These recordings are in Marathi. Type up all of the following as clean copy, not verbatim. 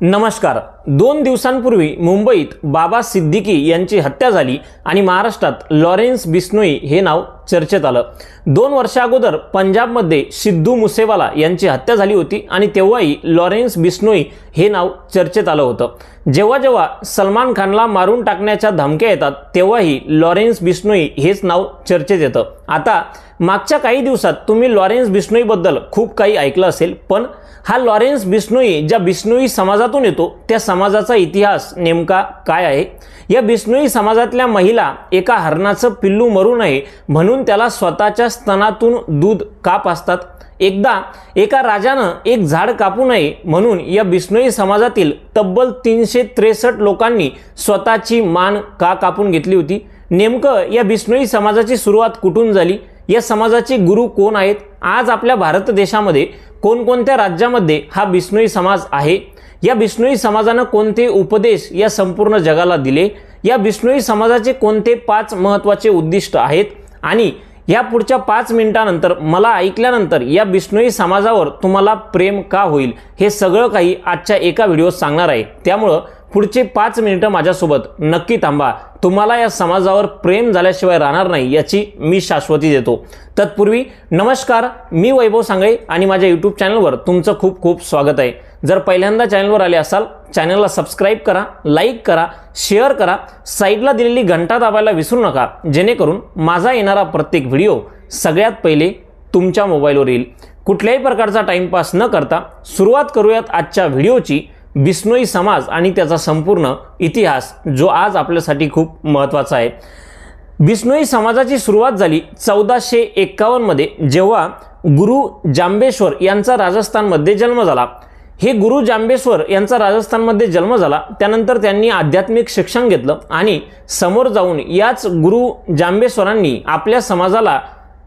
नमस्कार। 2 दिवसांपूर्वी मुंबईत बाबा सिद्दीकी यांची हत्या झाली आणि महाराष्ट्रात लॉरेन्स बिश्नोई हे नाव चर्चेत आलं। 2 वर्षा अगोदर पंजाबमध्ये सिद्धू मुसेवाला यांची हत्या झाली होती आणि तेव्हाही लॉरेन्स बिश्नोई हे नाव चर्चेत आलं होतं। जेव्हा जेव्हा सलमान खानला मारून टाकण्याच्या धमक्या येतात तेव्हाही लॉरेन्स बिश्नोई हेच नाव चर्चेत येतं। आता मागच्या काही दिवसात तुम्ही लॉरेन्स बिश्नोई बद्दल खूप काही ऐकलं असेल, पण हा लॉरेन्स बिश्नोई ज्या बिश्नोई समाजातून येतो त्या समाजाचा इतिहास नेमका काय आहे? या बिश्नोई समाजातल्या महिला एका हरणाचं पिल्लू मरू नये म्हणून त्याला स्वतःच्या स्तनातून दूध का पाजतात? एकदा एका राजानं एक झाड कापू नये म्हणून या बिश्नोई समाजातील तब्बल 363 लोकांनी स्वतःची मान का कापून घेतली होती? नेमकं या बिश्नोई समाजाची सुरुवात कुठून झाली? या समाजाचे गुरु कोण आहेत? आज आपल्या भारत देशामध्ये कोणकोणत्या राज्यामध्ये हा बिश्नोई समाज आहे? या बिश्नोई समाजानं कोणते उपदेश या संपूर्ण जगाला दिले? या बिश्नोई समाजाचे कोणते 5 महत्त्वाचे उद्दिष्ट आहेत? आणि या पुढच्या 5 मिनिटांनंतर मला ऐकल्यानंतर या बिश्नोई समाजावर तुम्हाला प्रेम का होईल हे सगळं काही आजच्या एका व्हिडिओत सांगणार आहे। त्यामुळे पुढचे 5 मिनिटं माझ्यासोबत नक्की थांबा। तुम्हाला या समाजावर प्रेम झाल्याशिवाय राहणार नाही याची मी शाश्वती देतो। तत्पूर्वी नमस्कार, मी वैभव सांगळे आणि माझ्या यूट्यूब चॅनलवर तुमचं खूप खूप स्वागत आहे। जर पहिल्यांदा चॅनलवर आले असाल, चॅनलला सबस्क्राईब करा, लाईक करा, शेअर करा, साईडला दिलेली घंटा दाबायला विसरू नका, जेणेकरून माझा येणारा प्रत्येक व्हिडिओ सगळ्यात पहिले तुमच्या मोबाईलवर येईल। कुठल्याही प्रकारचा टाइमपास न करता सुरुवात करूयात आजच्या व्हिडिओची। बिश्नोई समाज आणि त्याचा संपूर्ण इतिहास जो आज आपल्यासाठी खूप महत्त्वाचा आहे। बिश्नोई समाजाची सुरुवात झाली 1451 मध्ये, जेव्हा गुरु जांबेश्वर यांचा राजस्थानमध्ये जन्म झाला। हे गुरु जांबेश्वर यांचा राजस्थानमध्ये जन्म झाला त्यानंतर त्यांनी आध्यात्मिक शिक्षण घेतलं आणि समोर जाऊन याच गुरु जांबेश्वरांनी आपल्या समाजाला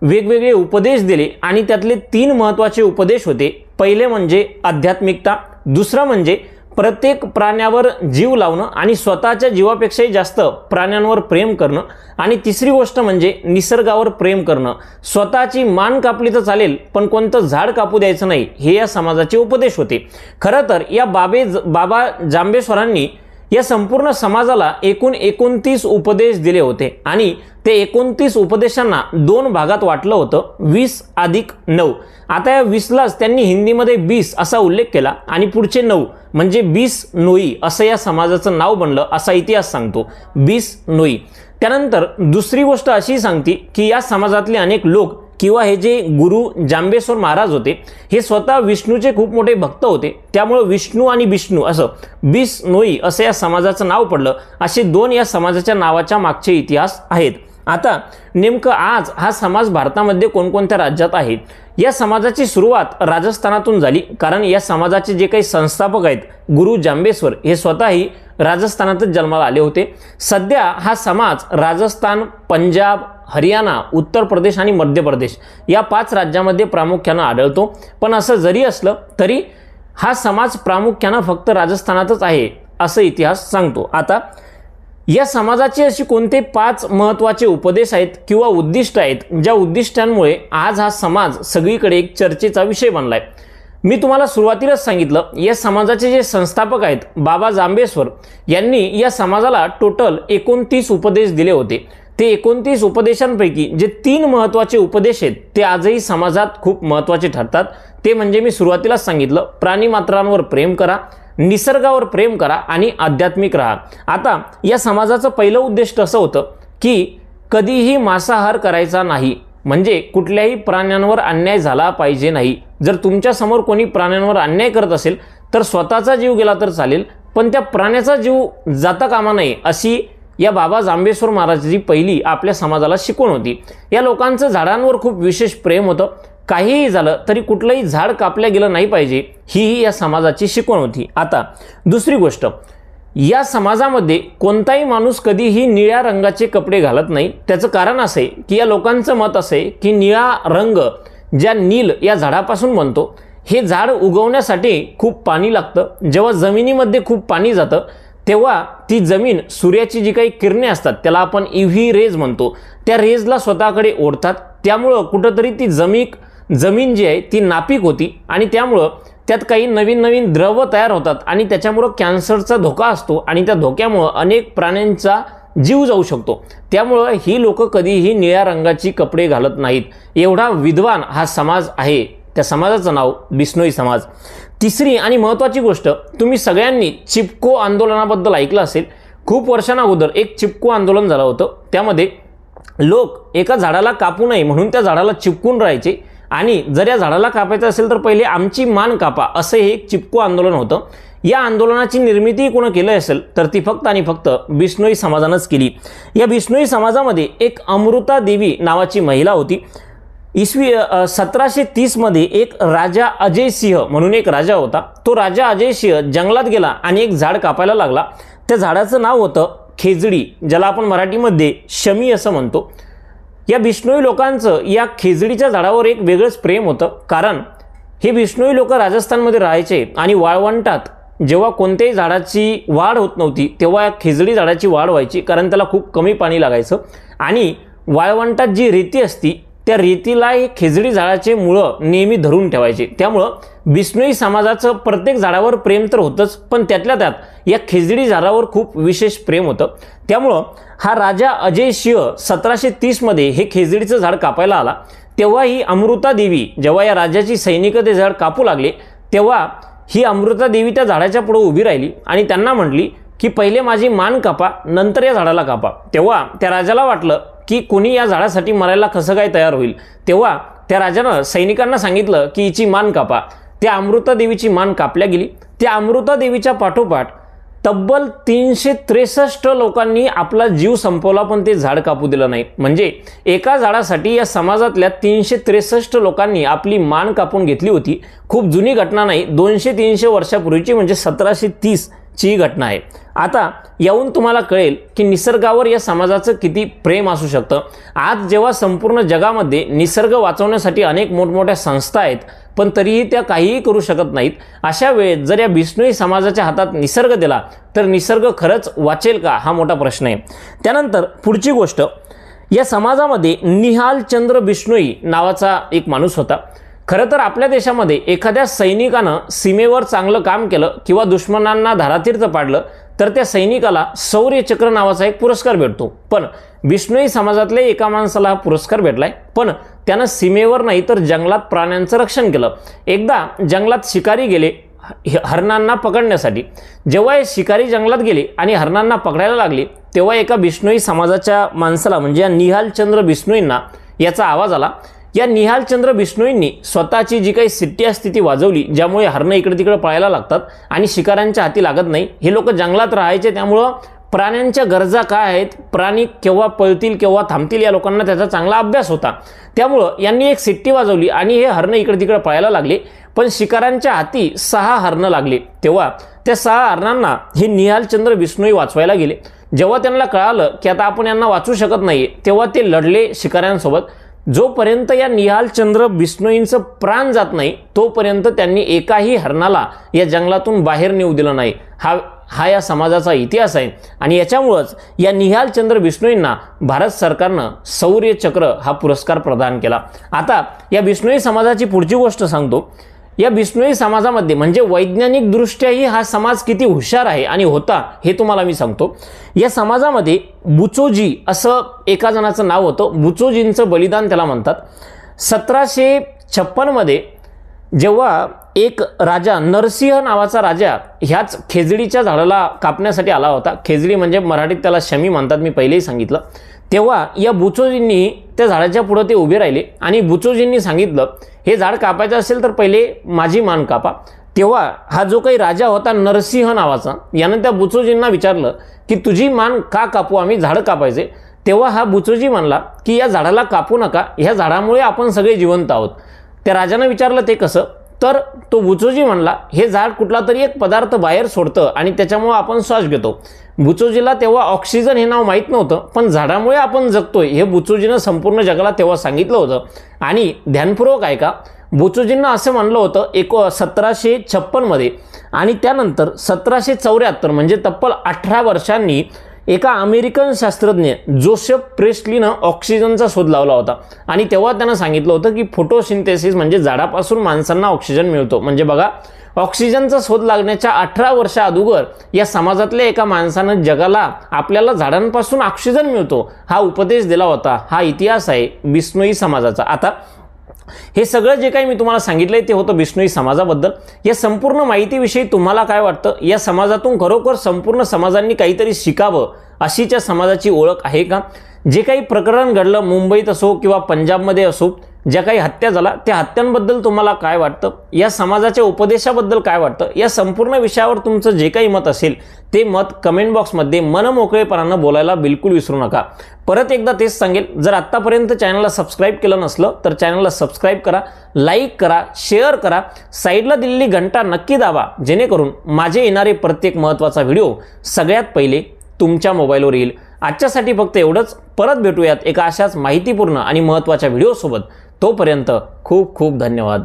वेगवेगळे उपदेश दिले आणि त्यातले 3 महत्त्वाचे उपदेश होते। पहिले म्हणजे आध्यात्मिकता, दुसरं म्हणजे प्रत्येक प्राण्यावर जीव लावणं आणि स्वतःच्या जीवापेक्षाही जास्त प्राण्यांवर प्रेम करणं, आणि तिसरी गोष्ट म्हणजे निसर्गावर प्रेम करणं। स्वतःची मान कापली तर चालेल पण कोणतं झाड कापू द्यायचं नाही, हे या समाजाचे उपदेश होते। खरं तर या बाबा जांबेश्वरांनी या संपूर्ण समाजाला एकूण 29 उपदेश दिले होते आणि ते 29 उपदेशांना 2 भागात वाटलं होतं, 20+9। आता या 20लाच त्यांनी हिंदीमध्ये 20 असा उल्लेख केला आणि पुढचे 9 म्हणजे बिश्नोई असं या समाजाचं नाव बनलं असा इतिहास सांगतो, बिश्नोई। त्यानंतर दुसरी गोष्ट अशी सांगते की या समाजातले अनेक लोक किंवा हे जे गुरु जांबेश्वर महाराज होते हे स्वतः विष्णूचे खूप मोठे भक्त होते, त्यामुळे विष्णू आणि बिष्णू असं बिश्नोई असं या समाजाचं नाव पडलं। असे 2 या समाजाच्या नावाच्या मागचे इतिहास आहेत। आता नेमकं आज हा समाज भारतामध्ये कोणकोणत्या राज्यात आहे? या समाजाची सुरुवात राजस्थानातून झाली, कारण या समाजाचे जे काही संस्थापक आहेत गुरु जांबेश्वर हे स्वतःही राजस्थानातच जन्माला आले होते। सध्या हा समाज राजस्थान, पंजाब, हरियाणा, उत्तर प्रदेश आणि मध्य प्रदेश या 5 राज्यामध्ये प्रामुख्यानं आढळतो। पण असं जरी असलं तरी हा समाज प्रामुख्यानं फक्त राजस्थानातच आहे असं इतिहास सांगतो। आता या समाजाचे अशी कोणते 5 महत्त्वाचे उपदेश आहेत किंवा उद्दिष्ट आहेत ज्या उद्दिष्टांमुळे आज हा समाज सगळीकडे एक चर्चेचा विषय बनलाय? मी तुम्हाला सुरुवातीलाच सांगितलं, या समाजाचे जे संस्थापक आहेत बाबा जांबेश्वर यांनी या समाजाला टोटल 29 उपदेश दिले होते। ते 29 उपदेशांपैकी जे 3 महत्त्वाचे उपदेश आहेत ते आजही समाजात खूप महत्त्वाचे ठरतात। ते म्हणजे मी सुरुवातीलाच सांगितलं, प्राणीमात्रांवर प्रेम करा, निसर्गावर प्रेम करा आणि आध्यात्मिक राहा। आता या समाजाचं पहिलं उद्दिष्ट असं होतं की कधीही मांसाहार करायचा नाही, म्हणजे कुठल्याही प्राण्यांवर अन्याय झाला पाहिजे नाही। जर तुमच्या समोर कोणी प्राण्यांवर अन्याय करत असेल तर स्वतःचा जीव गेला तर चालेल, पण त्या प्राण्याचा जीव जाता कामा नये, अशी या बाबा जांबेश्वर महाराजांची पहिली आपल्या समाजाला शिकवण होती। या लोकांचं झाडांवर खूप विशेष प्रेम होतं, काहीही झालं तरी कुठलंही झाड कापलं गेलं नाही पाहिजे, ही या समाजाची शिकवण होती। आता दुसरी गोष्ट, या समाजामध्ये कोणताही माणूस कधीही निळ्या रंगाचे कपडे घालत नाही। त्याचं कारण असं आहे की या लोकांचं मत असं आहे की निळा रंग ज्या नील या झाडापासून बनतो, हे झाड उगवण्यासाठी खूप पाणी लागतं। जेव्हा जमिनीमध्ये खूप पाणी जातं तेव्हा ती जमीन सूर्याची जी काही किरणे असतात त्याला आपण UV रेज म्हणतो, त्या रेजला स्वतःकडे ओढतात। त्यामुळं कुठंतरी ती जमीन जी आहे ती नापीक होती आणि त्यामुळं त्यात काही नवीन नवीन द्रव तयार होतात आणि त्याच्यामुळं कॅन्सरचा धोका असतो आणि त्या धोक्यामुळं अनेक प्राण्यांचा जीव जाऊ शकतो। त्यामुळं ही लोक कधीही निळ्या रंगाची कपडे घालत नाहीत। एवढा विद्वान हा समाज आहे। त्या समाजाचं नाव बिश्नोई समाज। तिसरी आणि महत्त्वाची गोष्ट, तुम्ही सगळ्यांनी चिपको आंदोलनाबद्दल ऐकलं असेल। खूप वर्षांअगोदर एक चिपको आंदोलन झालं होतं। त्यामध्ये लोक एका झाडाला कापू नये म्हणून त्या झाडाला चिपकून राहायचे आणि जर या झाडाला कापायचं असेल तर पहिले आमची मान कापा, असं हे एक चिपको आंदोलन होतं। या आंदोलनाची निर्मिती कोण केली असेल तर ती फक्त आणि फक्त बिश्नोई समाजानंच केली। या बिश्नोई समाजामध्ये एक अमृता देवी नावाची महिला होती। इसवी 1730 मध्ये एक राजा अजय सिंह म्हणून एक राजा होता। तो राजा अजय सिंह जंगलात गेला आणि एक झाड कापायला लागला। त्या झाडाचं नाव होतं खेजडी, ज्याला आपण मराठीमध्ये शमी असं म्हणतो। या बिश्नोई लोकांचं या खेजडीच्या झाडावर एक वेगळंच प्रेम होतं, कारण हे बिश्नोई लोक राजस्थानमध्ये राहायचे आणि वाळवंटात जेव्हा कोणत्याही झाडाची वाढ होत नव्हती तेव्हा या खेजडी झाडाची वाढ व्हायची, कारण त्याला खूप कमी पाणी लागायचं आणि वाळवंटात जी रेती असती त्या रेतीला हे खेजडी झाडाचे मुळं नेहमी धरून ठेवायचे। त्यामुळं बिश्नोई समाजाचं प्रत्येक झाडावर प्रेम तर होतंच, पण त्यातल्या त्यात या खेजडी झाडावर खूप विशेष प्रेम होतं। त्यामुळं हा राजा अजय सिंह 1730 मध्ये हे खेजडीचं झाड कापायला आला। तेव्हा ही अमृता देवी, जेव्हा या राजाची सैनिक ते झाड कापू लागले तेव्हा ही अमृता देवी त्या झाडाच्या पुढे उभी राहिली आणि त्यांना म्हटली की पहिले माझी मान कापा, नंतर या झाडाला कापा। तेव्हा त्या राजाला वाटलं की कोणी या झाडासाठी मरायला कसं काय तयार होईल। तेव्हा त्या राजानं सैनिकांना सांगितलं की हिची मान कापा। त्या अमृता देवीची मान कापल्या गेली। त्या अमृता देवीच्या पाठोपाठ तब्बल 363 लोकांनी आपला जीव संपवला, पण ते झाड कापू दिलं नाही। म्हणजे एका झाडासाठी या समाजातल्या 363 लोकांनी आपली मान कापून घेतली होती। खूप जुनी घटना नाही, 200-300 वर्षापूर्वीची, म्हणजे 1730 ची घटना आहे। आता यावरून तुम्हाला कळेल की निसर्गावर या समाजाचं किती प्रेम असू शकतं। आज जेव्हा संपूर्ण जगामध्ये निसर्ग वाचवण्यासाठी अनेक मोठमोठ्या संस्था आहेत, पण तरीही त्या काहीही करू शकत नाहीत। अशा वेळेत जर या बिश्नोई समाजाच्या हातात निसर्ग दिला तर निसर्ग खरंच वाचेल का, हा मोठा प्रश्न आहे। त्यानंतर पुढची गोष्ट, या समाजामध्ये निहाल चंद्र बिश्नोई नावाचा एक माणूस होता। खरं तर आपल्या देशामध्ये एखाद्या सैनिकानं सीमेवर चांगलं काम केलं किंवा दुश्मनांना धारातीर्थ पाडलं तर त्या सैनिकाला शौर्य चक्र नावाचा एक पुरस्कार भेटतो। पण बिश्नोई समाजातल्या एका माणसाला हा पुरस्कार भेटलाय, पण त्यानं सीमेवर नाही तर जंगलात प्राण्यांचं रक्षण केलं। एकदा जंगलात शिकारी गेले हरणांना पकडण्यासाठी। जेव्हा हे शिकारी जंगलात गेले आणि हरणांना पकडायला लागले तेव्हा एका बिश्नोई समाजाच्या माणसाला, म्हणजे या निहाल चंद्र बिश्नोईंना याचा आवाज आला। या निहाल चंद्र बिश्नोईंनी स्वतःची जी काही सिट्टी असते ती वाजवली, ज्यामुळे हरणं इकडे तिकडे पळायला लागतात आणि शिकाऱ्यांच्या हाती लागत नाही। हे लोक जंगलात राहायचे, त्यामुळं प्राण्यांच्या गरजा काय आहेत, प्राणी केव्हा पळतील केव्हा थांबतील, या लोकांना त्याचा चांगला अभ्यास होता। त्यामुळं यांनी एक सिट्टी वाजवली आणि हे हरणं इकडे तिकडे पळायला लागले, पण शिकाऱ्यांच्या हाती 6 हरणं लागले। तेव्हा त्या 6 हरणांना हे निहाल चंद्र बिश्नोई वाचवायला गेले। जेव्हा त्यांना कळालं की आता आपण यांना वाचू शकत नाही, तेव्हा ते लढले शिकाऱ्यांसोबत। जोपर्यंत या निहाल चंद्र बिश्नोईंचं प्राण जात नाही तोपर्यंत त्यांनी एकाही हरणाला या जंगलातून बाहेर नेऊ दिलं नाही। हा या समाजाचा इतिहास आहे आणि याच्यामुळेच या निहाल चंद्र बिश्नोईंना भारत सरकारनं शौर्य चक्र हा पुरस्कार प्रदान केला। आता या बिश्नोई समाजाची पुढची गोष्ट सांगतो। या बिश्नोई समाजामध्ये म्हणजे वैज्ञानिक दृष्ट्याही हा समाज किती हुशार आहे आणि होता हे तुम्हाला मी सांगतो। या समाजामध्ये बुचोजी असं एका जणाचं नाव होतं। बुचोजींचं बलिदान त्याला म्हणतात। 1756 मध्ये जेव्हा एक राजा नरसिंह नावाचा राजा ह्याच खेजडीच्या झाडाला कापण्यासाठी आला होता, खेजडी म्हणजे मराठीत त्याला शमी म्हणतात, मी पहिलेही सांगितलं। तेव्हा या बुचोजींनी त्या झाडाच्या पुढे ते उभे राहिले आणि बुचोजींनी सांगितलं हे झाड कापायचं असेल तर पहिले माझी मान कापा। तेव्हा हा जो काही राजा होता नरसिंह नावाचा, यानं त्या बुचोजींना विचारलं की तुझी मान का कापू, आम्ही झाड कापायचे। तेव्हा हा बुचोजी म्हणला की या झाडाला कापू नका, ह्या झाडामुळे आपण सगळे जिवंत आहोत। त्या राजानं विचारलं ते कसं, तर तो बुचोजी म्हणला हे झाड कुठला तरी एक पदार्थ बाहेर सोडतं आणि त्याच्यामुळे आपण श्वास घेतो। बुचोजीला तेव्हा ऑक्सिजन हे नाव माहीत नव्हतं, पण झाडामुळे आपण जगतोय हे बुचोजीनं संपूर्ण जगाला तेव्हा सांगितलं होतं। आणि ध्यानपूर्वक ऐका, बुचोजींना असं म्हणलं होतं 1756 मध्ये आणि त्यानंतर 1774 म्हणजे तब्बल 18 वर्षांनी एका अमेरिकन शास्त्रज्ञ जोसेफ प्रेस्लीनं ऑक्सिजनचा शोध लावला होता आणि तेव्हा त्यानं सांगितलं होतं की फोटोसिंथेसिस म्हणजे झाडापासून माणसांना ऑक्सिजन मिळतो। म्हणजे बघा ऑक्सिजनचा शोध लागण्याच्या 18 वर्षा अगोदर या समाजातल्या एका माणसानं जगाला आपल्याला झाडांपासून ऑक्सिजन मिळतो हा उपदेश दिला होता. हा इतिहास आहे बिश्नोई समाजाचा. आता हे सगळं जे काही मी तुम्हाला सांगितलंय ते होतं बिश्नोई समाजाबद्दल. या संपूर्ण माहितीविषयी तुम्हाला काय वाटतं? या समाजातून खरोखर संपूर्ण समाजांनी काहीतरी शिकावं अशीच्या समाजाची ओळख आहे का? जे काही प्रकरण घडलं मुंबईत असो किंवा पंजाबमध्ये असो, ज्या काही हत्या झाला त्या हत्यांबद्दल तुम्हाला काय वाटतं? या समाजाच्या उपदेशाबद्दल काय वाटतं? या संपूर्ण विषयावर तुमचं जे काही मत असेल ते मत कमेंट बॉक्समध्ये मनमोकळेपणानं बोलायला बिलकुल विसरू नका. परत एकदा तेच सांगेल, जर आत्तापर्यंत चॅनलला सबस्क्राईब केलं नसलं तर चॅनलला सबस्क्राईब करा, लाईक करा, शेअर करा, साईडला दिलेली घंटा नक्की दाबा, जेणेकरून माझे येणारे प्रत्येक महत्त्वाचा व्हिडिओ सगळ्यात पहिले तुमच्या मोबाईलवर येईल. आजच्यासाठी फक्त एवढंच. परत भेटूयात एका अशाच माहितीपूर्ण आणि महत्त्वाच्या व्हिडिओसोबत. तोपर्यंत खूप खूप धन्यवाद.